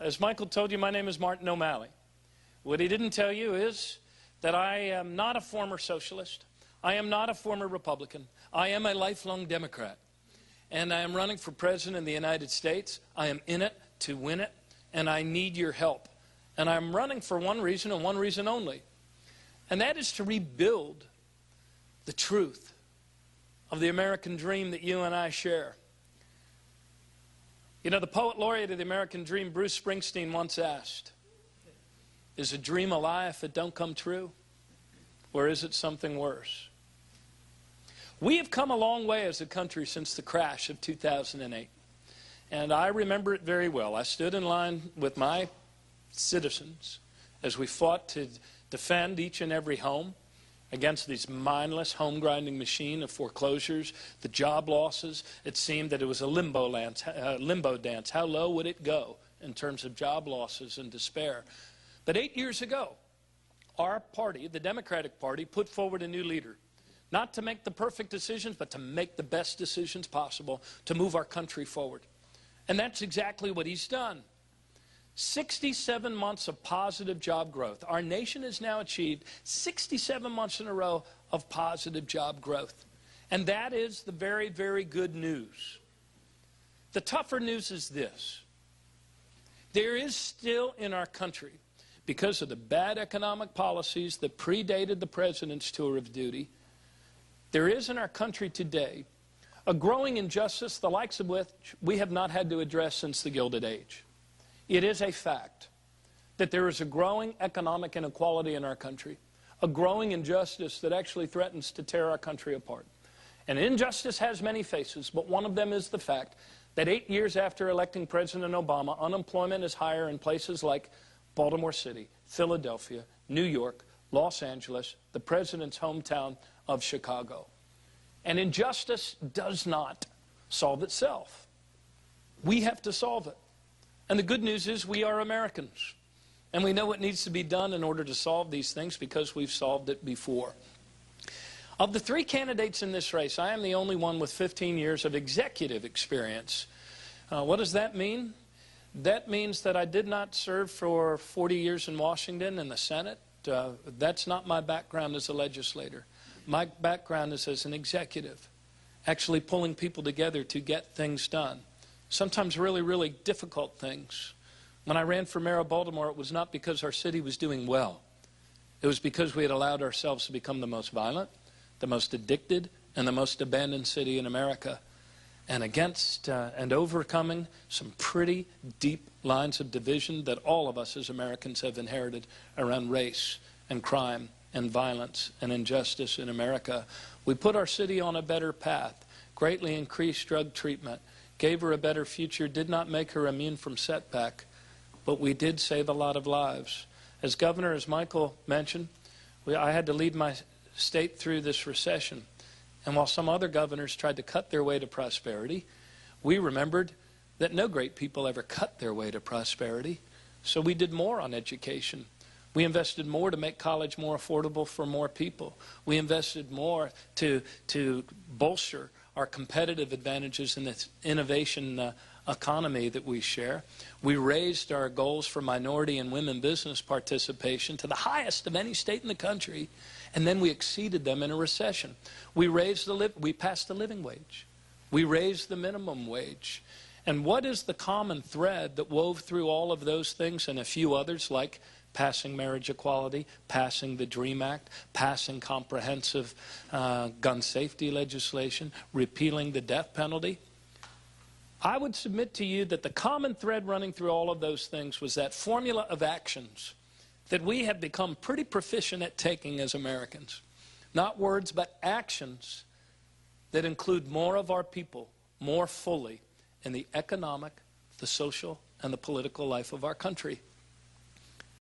As Michael told you, my name is Martin O'Malley. What he didn't tell you is that I am not a former socialist. I am not a former Republican. I am a lifelong Democrat. And I am running for president of the United States. I am in it to win it, and I need your help. And I'm running for one reason and one reason only, and that is to rebuild the truth of the American dream that you and I share. You know, the poet laureate of the American dream, Bruce Springsteen, once asked, is a dream a lie if it don't come true? Or is it something worse? We have come a long way as a country since the crash of 2008. And I remember it very well. I stood in line with my citizens as we fought to defend each and every home against this mindless home-grinding machine of foreclosures, the job losses. It seemed that it was a limbo dance. How low would it go in terms of job losses and despair? But 8 years ago, our party, the Democratic Party, put forward a new leader. Not to make the perfect decisions, but to make the best decisions possible to move our country forward. And that's exactly what he's done. 67 months of positive job growth. Our nation has now achieved 67 months in a row of positive job growth. And that is the very, very good news. The tougher news is this. There is still in our country, because of the bad economic policies that predated the president's tour of duty, there is in our country today a growing injustice, the likes of which we have not had to address since the Gilded Age. It is a fact that there is a growing economic inequality in our country, a growing injustice that actually threatens to tear our country apart. And injustice has many faces, but one of them is the fact that 8 years after electing President Obama, unemployment is higher in places like Baltimore City, Philadelphia, New York, Los Angeles, the president's hometown of Chicago. And injustice does not solve itself. We have to solve it. And the good news is we are Americans. And we know what needs to be done in order to solve these things because we've solved it before. Of the three candidates in this race, I am the only one with 15 years of executive experience. What does that mean? That means that I did not serve for 40 years in Washington in the Senate. That's not my background as a legislator. My background is as an executive, actually pulling people together to get things done. Sometimes really, really difficult things. When I ran for mayor of Baltimore, it was not because our city was doing well. It was because we had allowed ourselves to become the most violent, the most addicted, and the most abandoned city in America. And against and overcoming some pretty deep lines of division that all of us as Americans have inherited around race and crime and violence and injustice in America. We put our city on a better path, greatly increased drug treatment, gave her a better future, did not make her immune from setback, but we did save a lot of lives. As governor, as Michael mentioned, I had to lead my state through this recession. And while some other governors tried to cut their way to prosperity, we remembered that no great people ever cut their way to prosperity. So we did more on education. We invested more to make college more affordable for more people. We invested more to bolster our competitive advantages in this innovation economy that we share. We raised our goals for minority and women business participation to the highest of any state in the country, and then we exceeded them in a recession. We passed the living wage. We raised the minimum wage. And what is the common thread that wove through all of those things and a few others, like passing marriage equality, passing the DREAM Act, passing comprehensive gun safety legislation, repealing the death penalty? I would submit to you that the common thread running through all of those things was that formula of actions that we have become pretty proficient at taking as Americans. Not words, but actions that include more of our people more fully in the economic, the social, and the political life of our country.